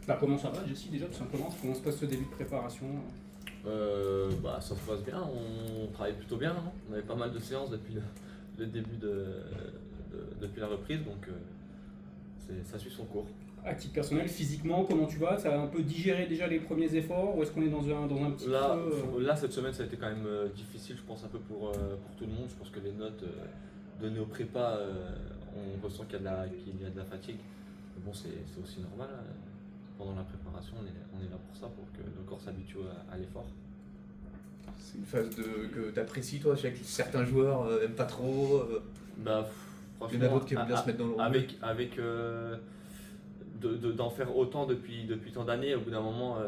Comment ça va, Jessie, déjà, tout simplement? Comment se passe ce début de préparation? Ça se passe bien, on travaille plutôt bien, hein. On avait pas mal de séances depuis le début depuis la reprise, donc ça suit son cours. À titre personnel, physiquement, comment tu vas? Tu as un peu digéré déjà les premiers efforts ou est-ce qu'on est dans un petit Là, creux? là, cette semaine, ça a été quand même difficile, je pense, un peu pour tout le monde. Je pense que les notes données au prépa, on ressent qu'il y a de la fatigue. Mais bon, c'est aussi normal, hein. Pendant la préparation, on est là pour ça, pour que le corps s'habitue à l'effort. C'est une phase que tu apprécies, toi. Je sais que certains joueurs n'aiment pas trop. Bah, Il y en a d'autres qui aiment bien se mettre dans le rôle. D'en faire autant depuis tant d'années, au bout d'un moment,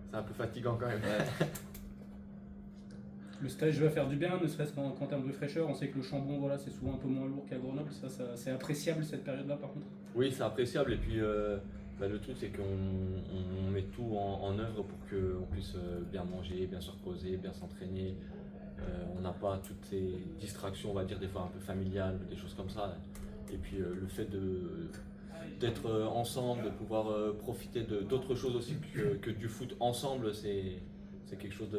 c'est un peu fatigant quand même. Ouais. Le stage va faire du bien, ne serait-ce qu'en termes de fraîcheur. On sait que le Chambon, voilà, c'est souvent un peu moins lourd qu'à Grenoble. Ça, c'est appréciable cette période-là, par contre. Oui, c'est appréciable. Et puis, le truc, c'est qu'on met tout en œuvre pour qu'on puisse bien manger, bien se reposer, bien s'entraîner. On n'a pas toutes ces distractions, on va dire, des fois un peu familiales, des choses comme ça. Et puis, le fait d'être ensemble, de pouvoir profiter d'autres choses aussi que du foot ensemble, c'est quelque chose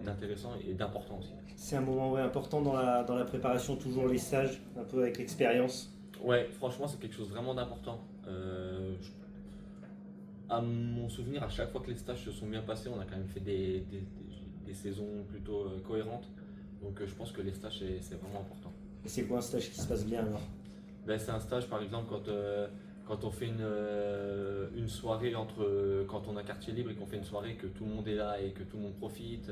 d'intéressant et d'important aussi. C'est un moment important dans la préparation, toujours les stages, un peu avec l'expérience. Ouais, franchement, c'est quelque chose vraiment d'important. À mon souvenir, à chaque fois que les stages se sont bien passés, on a quand même fait des saisons plutôt cohérentes. Donc je pense que les stages, c'est vraiment important. Et c'est quoi un stage qui se passe bien alors? C'est un stage, par exemple, quand on fait une soirée quand on a quartier libre et qu'on fait une soirée, que tout le monde est là et que tout le monde profite,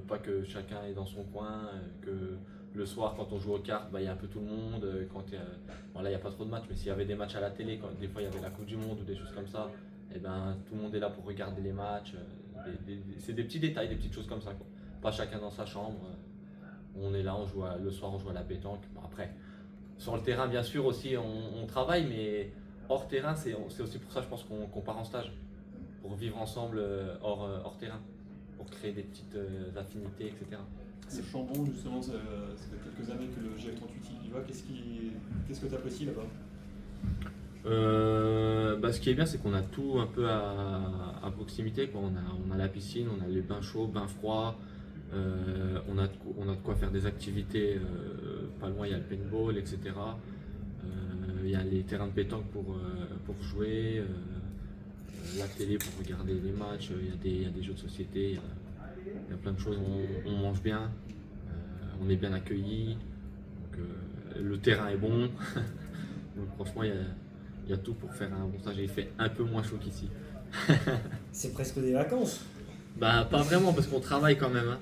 pas que chacun est dans son coin, que le soir quand on joue aux cartes, il y a un peu tout le monde, là il n'y a pas trop de matchs, mais s'il y avait des matchs à la télé, des fois il y avait la Coupe du Monde ou des choses comme ça, et tout le monde est là pour regarder les matchs, c'est des petits détails, des petites choses comme ça, quoi. Pas chacun dans sa chambre, on est là, le soir on joue à la pétanque. Bon, après, sur le terrain, bien sûr, aussi, on travaille, mais hors terrain, c'est aussi pour ça, je pense, qu'on part en stage. Pour vivre ensemble hors terrain. Pour créer des petites affinités, etc. C'est Chambon, justement, ça fait quelques années que le GF38 y va. Qu'est-ce que tu apprécies là-bas? Ce qui est bien, c'est qu'on a tout un peu à proximité, quoi. On a la piscine, on a les bains chauds, bains froids. On a de quoi faire des activités pas loin, il y a le paintball, etc. Il y a les terrains de pétanque pour jouer, la télé pour regarder les matchs, il y a des jeux de société, il y a plein de choses, on mange bien, on est bien accueillis, donc, le terrain est bon, donc franchement il y a tout pour faire un bon stage et il fait un peu moins chaud qu'ici. C'est presque des vacances. Pas vraiment parce qu'on travaille quand même, hein.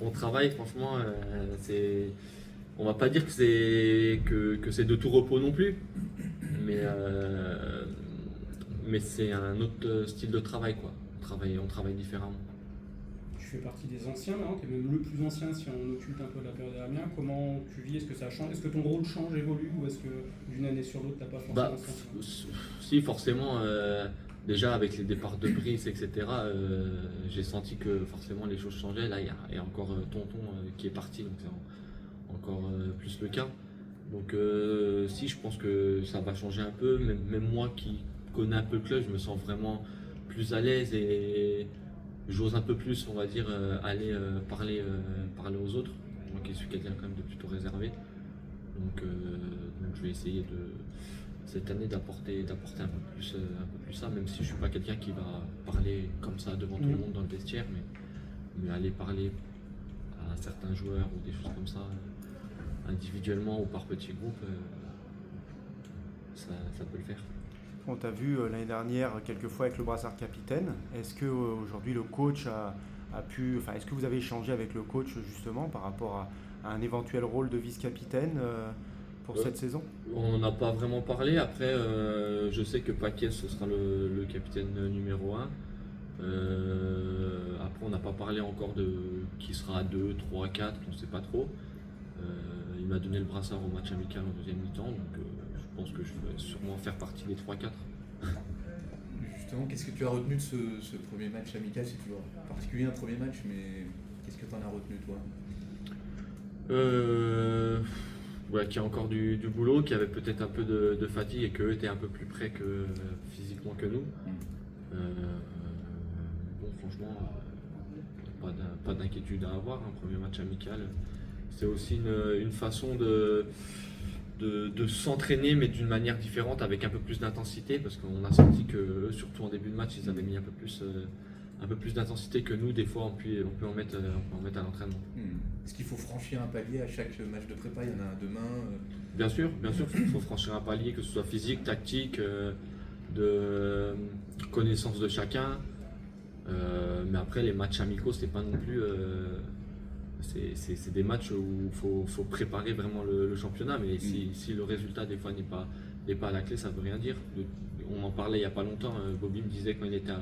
On travaille, franchement, on va pas dire que c'est de tout repos non plus, mais c'est un autre style de travail, quoi. On travaille différemment. Tu fais partie des anciens, hein, tu es même le plus ancien si on occulte un peu la période d'Amiens. Comment tu vis? Est-ce que ça change? Est-ce que ton rôle change, évolue? Ou est-ce que d'une année sur l'autre, tu n'as pas forcément senti? Si, forcément. Déjà avec les départs de Brice, etc., j'ai senti que forcément les choses changeaient. Là, il y a encore Tonton qui est parti, donc c'est encore plus le cas. Donc si, je pense que ça va changer un peu. Même moi qui connais un peu le club, je me sens vraiment plus à l'aise et j'ose un peu plus, on va dire, aller parler aux autres. Moi qui suis quelqu'un quand même de plutôt réservé. Donc je vais essayer cette année d'apporter un peu plus ça, même si je suis pas quelqu'un qui va parler comme ça devant tout le monde dans le vestiaire, mais aller parler à certains joueurs ou des choses comme ça, individuellement ou par petits groupes, ça peut le faire. On t'a vu l'année dernière quelques fois avec le brassard capitaine. Est-ce que aujourd'hui le coach est-ce que vous avez échangé avec le coach justement par rapport à un éventuel rôle de vice-capitaine pour cette saison? On n'en a pas vraiment parlé. Après, je sais que Paquet, ce sera le capitaine numéro 1. Après, on n'a pas parlé encore de qui sera à 2, 3, 4, on ne sait pas trop. Il m'a donné le brassard au match amical en deuxième mi-temps, donc je pense que je vais sûrement faire partie des 3-4. Justement, qu'est-ce que tu as retenu de ce premier match amical? C'est toujours particulier un premier match, mais qu'est-ce que tu en as retenu toi? Qu'il y a encore du boulot, qu'il y avait peut-être un peu de fatigue et qu'eux étaient un peu plus près physiquement que nous. Bon, franchement, pas d'inquiétude à avoir. Un premier match amical, c'est aussi une façon de s'entraîner, mais d'une manière différente, avec un peu plus d'intensité, parce qu'on a senti que eux, surtout en début de match, ils avaient mis un peu plus d'intensité que nous. Des fois, on peut en mettre à l'entraînement. Est-ce qu'il faut franchir un palier à chaque match de prépa? Il y en a un demain. Bien sûr, il faut franchir un palier, que ce soit physique, tactique, de connaissance de chacun. Mais après, les matchs amicaux, c'est pas non plus. C'est des matchs où il faut préparer vraiment le championnat. Mais si le résultat, des fois, n'est pas à la clé, ça ne veut rien dire. On en parlait il n'y a pas longtemps. Bobby me disait quand il était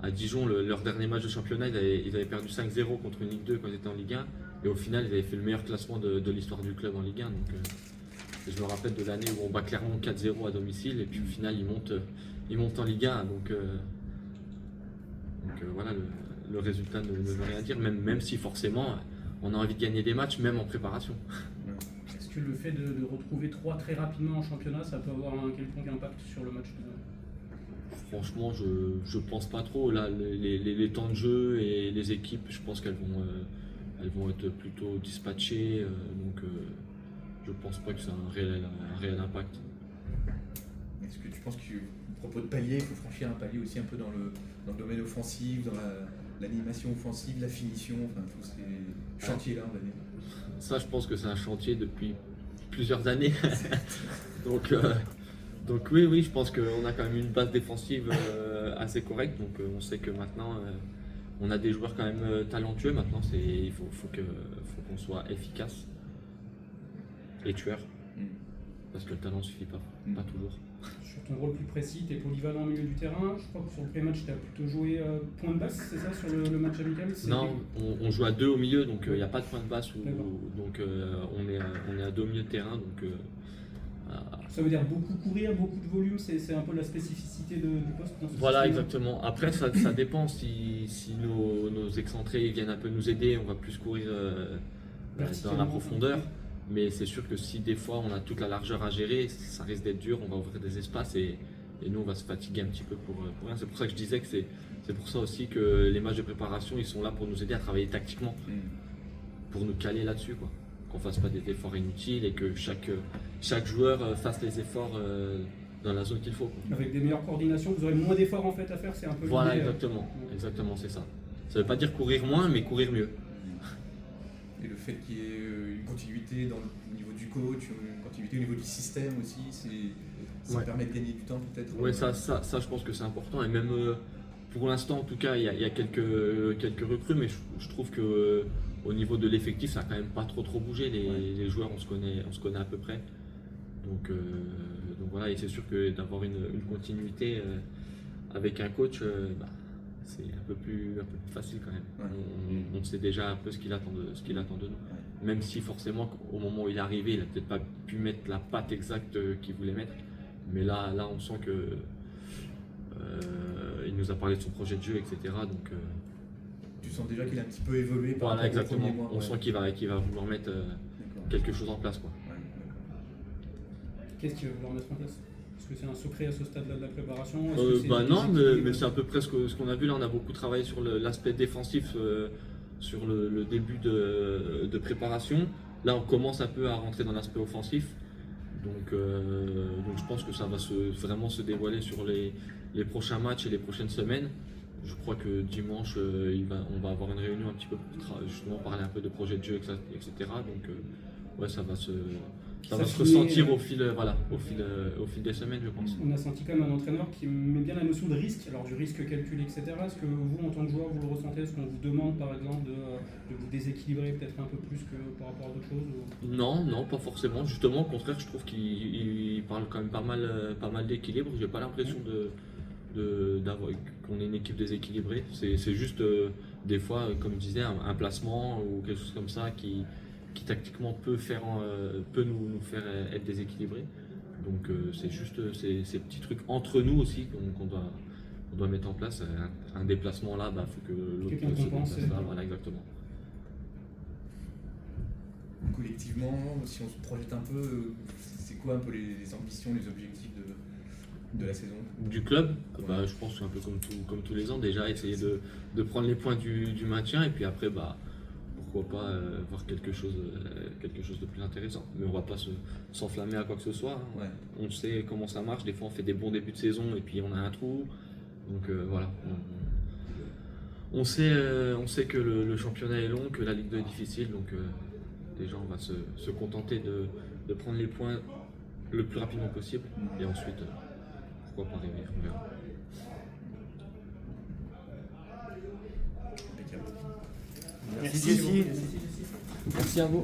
à Dijon, leur dernier match de championnat, ils avaient perdu 5-0 contre une Ligue 2 quand ils étaient en Ligue 1. Et au final, ils avaient fait le meilleur classement de l'histoire du club en Ligue 1. Donc, je me rappelle de l'année où on bat Clermont 4-0 à domicile. Et puis au final, ils montent en Ligue 1. Donc voilà, le résultat ne veut rien dire, même si forcément on a envie de gagner des matchs, même en préparation. Est-ce que le fait de retrouver 3 très rapidement en championnat, ça peut avoir un quelconque impact sur le match Franchement, je pense pas trop. Là, les temps de jeu et les équipes, je pense qu'elles vont être plutôt dispatchées. Donc je pense pas que ça a un réel impact. Est-ce que tu penses qu'à propos de palier, il faut franchir un palier aussi un peu dans le domaine offensif, dans l'animation offensive, la finition, enfin tous ces chantiers-là, on va dire? Ça, je pense que c'est un chantier depuis plusieurs années. Donc oui, je pense qu'on a quand même une base défensive assez correcte. Donc on sait que maintenant, on a des joueurs quand même talentueux. Maintenant, il faut qu'on soit efficace et tueur. Parce que le talent ne suffit pas toujours. Sur ton rôle plus précis, tu es polyvalent au milieu du terrain. Je crois que sur le pré-match, tu as plutôt joué point de basse, c'est ça, sur le match amical? Non, on joue à 2 au milieu, donc il n'y a pas de point de basse. Donc on est à 2 au milieu de terrain. Donc, ça veut dire beaucoup courir, beaucoup de volume, c'est un peu la spécificité du poste dans ce voilà, système. exactement. Après, ça dépend. Si nos excentrés viennent un peu nous aider, on va plus courir dans la profondeur. Mais c'est sûr que si des fois on a toute la largeur à gérer, ça risque d'être dur, on va ouvrir des espaces et nous on va se fatiguer un petit peu pour rien. C'est pour ça que je disais que c'est pour ça aussi que les matchs de préparation, ils sont là pour nous aider à travailler tactiquement, pour nous caler là-dessus, quoi. Qu'on fasse pas des efforts inutiles et que chaque joueur fasse les efforts dans la zone qu'il faut, quoi. Avec des meilleures coordinations, vous aurez moins d'efforts en fait à faire, c'est un peu voilà, l'idée, exactement, c'est ça. Ça veut pas dire courir moins, mais courir mieux. Et le fait qu'il y ait une continuité au niveau du coach, une continuité au niveau du système aussi, ça permet de gagner du temps peut-être. Oui, ça je pense que c'est important. Et même pour l'instant, en tout cas, il y a quelques recrues, mais je trouve que au niveau de l'effectif, ça n'a quand même pas trop bougé. Les joueurs, on se connaît à peu près. Donc voilà, et c'est sûr que d'avoir une continuité avec un coach, c'est un peu plus facile quand même. On sait déjà un peu ce qu'il attend de nous. Même si forcément, au moment où il est arrivé, il n'a peut-être pas pu mettre la patte exacte qu'il voulait mettre. Mais là on sent que il nous a parlé de son projet de jeu, etc. Donc, tu sens déjà qu'il a un petit peu évolué par voilà, rapport au exactement. premier mois. On sent qu'il va vouloir mettre quelque chose en place, quoi. Qu'est-ce qu'il va vouloir mettre en place? Est-ce que c'est un secret à ce stade-là de la préparation? Non, mais c'est un peu presque ce qu'on a vu là. On a beaucoup travaillé sur l'aspect défensif sur le début de préparation. Là, on commence un peu à rentrer dans l'aspect offensif. Donc je pense que ça va vraiment se dévoiler sur les prochains matchs et les prochaines semaines. Je crois que dimanche, on va avoir une réunion un petit peu pour justement parler un peu de projet de jeu, etc. Donc ça va se ressentir au fil des semaines, je pense. On a senti quand même un entraîneur qui met bien la notion de risque, alors du risque calculé, etc. Est-ce que vous, en tant que joueur, vous le ressentez? Est-ce qu'on vous demande, par exemple, de vous déséquilibrer peut-être un peu plus que par rapport à d'autres choses? Non, pas forcément. Justement, au contraire, je trouve qu'il parle quand même pas mal d'équilibre. J'ai pas l'impression qu'on ait une équipe déséquilibrée. C'est juste des fois, comme je disais, un placement ou quelque chose comme ça qui tactiquement peut nous faire être déséquilibrés. Donc c'est juste ces petits trucs entre nous aussi qu'on doit mettre en place. Un déplacement là, faut que l'autre se déplace là. Voilà, exactement. Collectivement, si on se projette un peu, c'est quoi un peu les ambitions, les objectifs de la saison? Du club, bah, je pense que c'est un peu comme tous les ans, déjà essayer de prendre les points du maintien et puis après, bah, pourquoi pas voir quelque chose de plus intéressant. Mais on va pas s'enflammer à quoi que ce soit, hein. Ouais. On sait comment ça marche, des fois on fait des bons débuts de saison et puis on a un trou. Donc voilà, on sait que le championnat est long, que la Ligue 2 est difficile, donc déjà on va se contenter de prendre les points le plus rapidement possible et ensuite pourquoi pas rêver, on verra. Impeccable. Merci Jessie. Merci à vous.